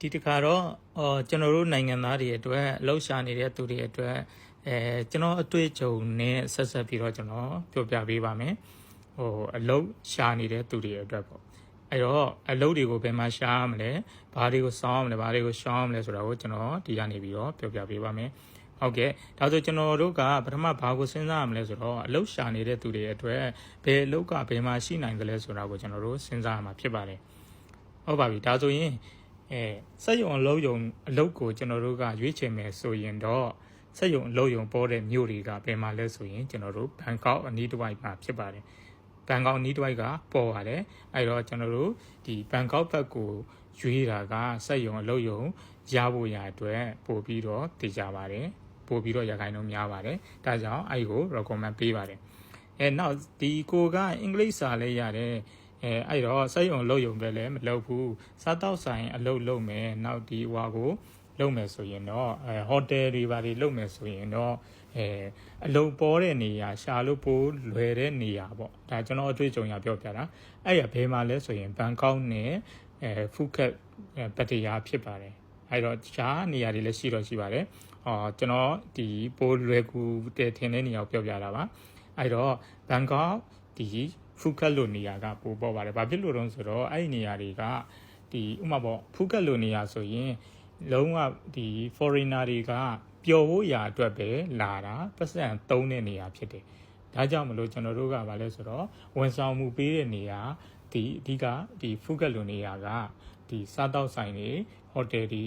ဒီတခါတော့ကျွန်တော်တို့နိုင်ငံသားတွေအတွက်လှုပ်ရှားနေတဲ့သူတွေအတွက်ကျွန်တော်အတွေ့အကြုံနဲ့ဆက်ဆက်ပြီးတော့ကျွန်တော်ပြောပြပေးပါမယ်အလုပ်ရှာနေတဲ့သူတွေအတွက်ပေါ့အဲ့တော့အလုပ်တွေကိုဘယ်မှာရှာရမလဲဘာတွေကိုစောင်းရမလဲဘာတွေကိုရှောင်းရမလဲဆိုတာကိုကျွန်တော်ဒီကနေပြီးတော့ပြောပြပေးပါမယ်ဟုတ်ကဲ့ဒါဆိုကျွန်တော်တို့ကပထမဘာကိုစဉ်းစားရမလဲဆိုတော့အလုပ်ရှာနေတဲ့သူတွေအတွက်ဘယ်အလုပ်ကဘယ်မှာရှိနိုင်တယ်လဲဆိုတာကိုကျွန်တော်တို့စဉ်းစားရမှာဖြစ်ပါတယ်ဟုတ်ပါပြီဒါဆိုရင်စက်ရုံအလုပ်ကိုကျွန်တော်တို့ကရွေးချယ်မယ်ဆိုရင်တော့စက်ရုံအလုပ်ပေါ်တဲ့မြို့တွေကဘယ်မှာလဲဆိုရင်ကျွန်တော်တို့ဘန်ကောက်အနီးတစ်ဝိုက်မှာဖြစ်ပါတယ်ဘန်ကောက်အနီးတစ်ဝိုက်ကပေါ်ပါတယ်အဲ့တော့ကျွန်တော်တို့ဒီဘန်ကောက်ဘက်ကိုရွေးတာကစက်ရုံအလုပ်ရဖို့ရအတွက်ပို့ပြီးတော့တည်ကြပါတယ်ပို့ပြီးတော့ရခိုင်နှုန်းများပါတယ်ဒါကြောင့်အဲ့ကို recommend ပေးပါတယ်နောက်ဒီကိုကအင်္ဂလိပ်စာလည်းရတယ်အဲ့တော့စက်ရုံလုပ်ရုံပဲလည်းမလုပ်ဘူးစားတောက်ဆိုင်အလုပ်မယ်နောက်ဒီဟွာကိုလုပ်မယ်ဆိုရင်တော့ဟိုတယ်တွေဘာတွေလုပ်မယ်ဆိုရင်တော့အလုပ်ပေါ်တဲ့နေရာရှာလို့ပို့လွယ်တဲ့နေရာပေါ့ဒါကျွန်တော်အတွေ့အကြုံရပြောပြတာအဲ့ရဘယ်မှာလဲဆိုရင်ဘန်ကောက်နဲ့ဖူးခက်ပတ္တရာဖြစ်ပါတယ်အဲ့တော့ရှားနေရာတွေလည်းရှိပါတယ်ကျွန်တော်ဒီပို့လွယ်ကူတဲ့ထင်တဲ့နေရာကိုပြောပြတာပါအဲ့တော့ဘန်ကောက်ဒီဖူးခက်လိုနေရာကပို့ပေါ်ပါတယ်ဘာဖြစ်လို့လဲဆိုတော့အဲ့ဒီနေရာတွေကဒီဥမာပေါ့ဖူးခက်လိုနေရာဆိုရင်လုံးဝဒီ foreigner တွေကပျော်ဖို့ရာအတွက်ပဲလာတာပတ်စံသုံးတဲ့နေရာဖြစ်တယ်ဒါကြောင့်မလို့ကျွန်တော်တို့ကဘာလဲဆိုတော့ဝန်ဆောင်မှုပေးတဲ့နေရာဒီအဓိကဒီဖူးခက်လိုနေရာကဒီစားတောက်ဆိုင်တွေဟိုတယ်တွေ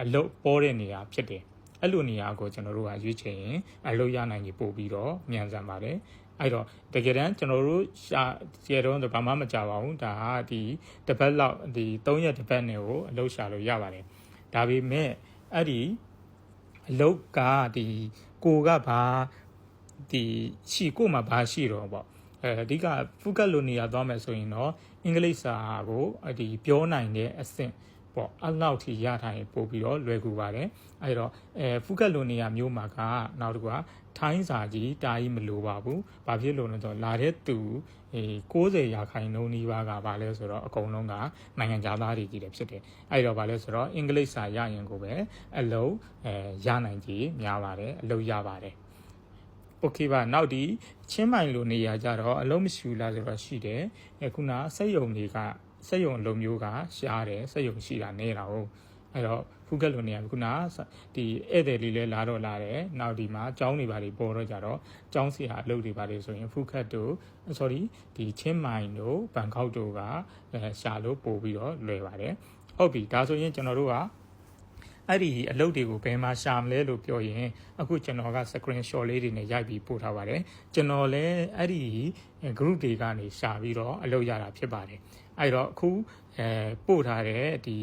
အလုပ်ပေါ်တဲ့နေရာဖြစ်တယ်အဲ့လိုနေရာကိုကျွန်တော်တို့ကရွေးချယ်ရင်အလုပ်ရနိုင်ကြီးပို့ပြီးတော့မြန်ဆန်ပါတယ်အဲ့တော့တကယ်တမ်းကျွန်တော်တို့ကျေတော့ဘာမှမကြပါဘူးဒါကဒီတစ်ပတ်လောက်ဒီ3ရက်တစ်ပတ်နဲ့ကိုအလုပ်ရှာလို့ရပါတယ်ဒါပေမဲ့အဲ့ဒီအလုပ်ကဒီကိုကဘာဒီရှိကိုမှဘာရှိတော့ပေါ့အဓိကဖုကတ်လိုနေရာသွားမယ်ဆိုရင်တော့အင်္ဂလိပ်စာကိုဒီပြောနိုင်တဲ့အဆင့်ပေါ့အဲ့လောက်ထိရထားရင်ပို့ပြီးတော့လွယ်ကူပါတယ်အဲ့တော့ဖုကတ်လိုနေရာမျိုးမှာကနောက်တစ်ခုကထိုင်းစာကြီးတာကြီးမလိုပါဘူးဘာဖြစ်လို့လဲဆိုတော့လာတဲ့သူ90ရာခိုင်နှုန်းနီးပါးကဘာလဲဆိုတော့အကုန်လုံးကနိုင်ငံသားတွေကြီးတယ်ဖြစ်တယ်အဲ့တော့ဘာလဲဆိုတော့အင်္ဂလိပ်စာရရင်ကိုပဲအလုပ်ရနိုင်ကြီးများပါတယ်အလုပ်ရပါတယ်โอเคပါနောက်ဒီချင်းမိုင်လိုနေရာကြတော့အလုံးမရှိလားဆိုတော့ရှိတယ်ခုနစက်ရုံတွေကစက်ရုံအလုံးမျိုးကရှားတယ်စက်ရုံရှိတာနေတာဟုတ်အဲ့တော့ဖူးကက်လိုနေရာခုနဒီဧည့်သည်လေးလဲလာတယ်နောက်ဒီမှာကျောင်းတွေဘာတွေပေါ်တော့ကြတော့ကျောင်းဆရာအလုပ်တွေဘာတွေဆိုရင်ဖူးကက်တို့ sorry ဒီချင်းမိုင်တို့ဘန်ကောက်တို့ကရှာလို့ပို့ပြီးတော့လွယ်ပါတယ်ဟုတ်ပြီဒါဆိုရင်ကျွန်တော်တို့ကအဲ့ဒီအလုပ်တွေကိုဘယ်မှာရှာမလဲလို့ပြောရင်အခုကျွန်တော်က screenshot လေးတွေနဲ့ရိုက်ပြီးပို့ထားပါတယ်ကျွန်တော်လည်းအဲ့ဒီ group တွေကနေရှာပြီးတော့အလုပ်ရတာဖြစ်ပါတယ်အဲ့တော့အခုပို့ထားတဲ့ဒီ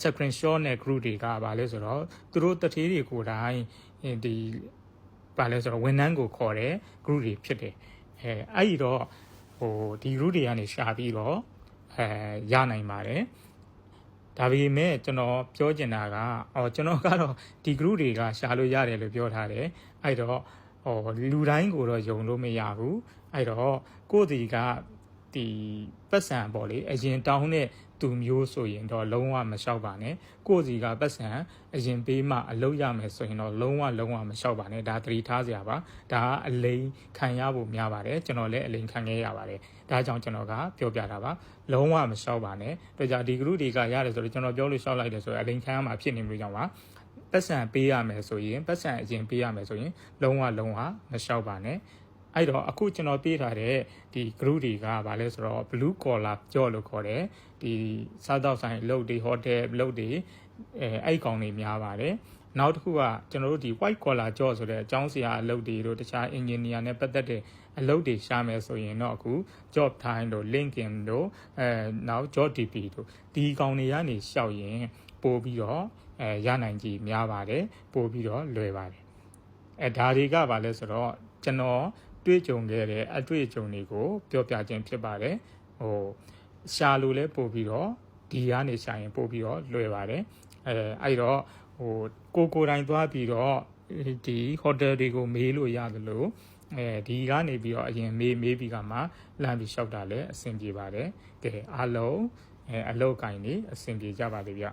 screenshot နဲ့ group တွေကဘာလဲဆိုတော့သူတို့တထေးတွေကိုယ်တိုင်ဒီဘာလဲဆိုတော့ဝန်ထမ်းကိုခေါ်တဲ့ group တွေဖြစ်တယ်အဲ့ဒီတော့ဒီ group တွေကနေရှာပြီးတော့ရနိုင်ပါတယ်ဒါပေမဲ့ကျွန်တော်ပြောချင်တာကကျွန်တော်ကတော့ဒီ group တွေကရှာလို့ရတယ်လို့ပြောထားတယ်အဲ့တော့လူတိုင်းကိုတော့ယုံလို့မရဘူးအဲ့တော့ကိုယ့်ဒီကဒီပတ်စံပေါ့လေအရင်တောင်းတဲ့သူမျိုးဆိုရင်တော့လုံးဝမလျှောက်ပါနဲ့ကိုယ့်စီကပတ်စံအရင်ပေးမှအလုပ်ရမယ်ဆိုရင်တော့လုံးဝမလျှောက်ပါနဲ့ဒါသတိထားစရာပါဒါကအလိမ်ခံရဖို့များပါတယ်ကျွန်တော်လည်းအလိမ်ခံခဲ့ရပါတယ်ဒါကြောင့်ကျွန်တော်ကပြောပြတာပါလုံးဝမလျှောက်ပါနဲ့ဒါကြောင့်ဒီ group တွေကရတယ်ဆိုတော့ကျွန်တော်ပြောလို့လျှောက်လိုက်တယ်ဆိုတော့အလိမ်ခံရမှာဖြစ်နေမျိုးကြောင့်ပါပတ်စံပေးရမယ်ဆိုရင်ပတ်စံအရင်ပေးရမယ်ဆိုရင်လုံးဝမလျှောက်ပါနဲ့အဲ့တော့အခုကျွန်တော်ပေးထားတဲ့ဒီ group တွေကဘာလဲဆိုတော့ blue collar job လို့ခေါ်တယ်ဒီစားတောက်ဆိုင်အလုပ်တွေ hotel အလုပ်တွေအဲ့ကောင်တွေများပါတယ်နောက်တစ်ခုကကျွန်တော်တို့ဒီ white collar job ဆိုတဲ့အကြောင်းစရာအလုပ်တွေတို့တခြား engineer နဲ့ပတ်သက်တဲ့အလုပ်တွေရှာမယ်ဆိုရင်တော့အခု job time တို့ linkedin တို့နောက် job dp တို့ဒီကောင်တွေကနေရှောက်ရင်ပို့ပြီးတော့ရနိုင်ကြီးများပါတယ်ပို့ပြီးတော့လွယ်ပါတယ်ဒါတွေကဘာလဲဆိုတော့ကျွန်တော်တွေ့ကြုံခဲ့တဲ့အတွေ့အကြုံတွေကိုပြောပြခြင်းဖြစ်ပါတယ်ရှာလို့လဲပို့ပြီးတော့ဒီကနေရှာရင်ပို့ပြီးတော့လွယ်ပါတယ်အဲ့တော့ကိုယ်တိုင်သွားပြီးတော့ဒီ hotel တွေကိုမေးလို့ရတယ်လို့ဒီကနေပြီးတော့အရင်မေးပြီးကမှလမ်းပြီးလျှောက်တာလဲအဆင်ပြေပါတယ်ကဲအားလုံး အလောက်ကိုင်းနေအဆင်ပြေကြပါလေဗျ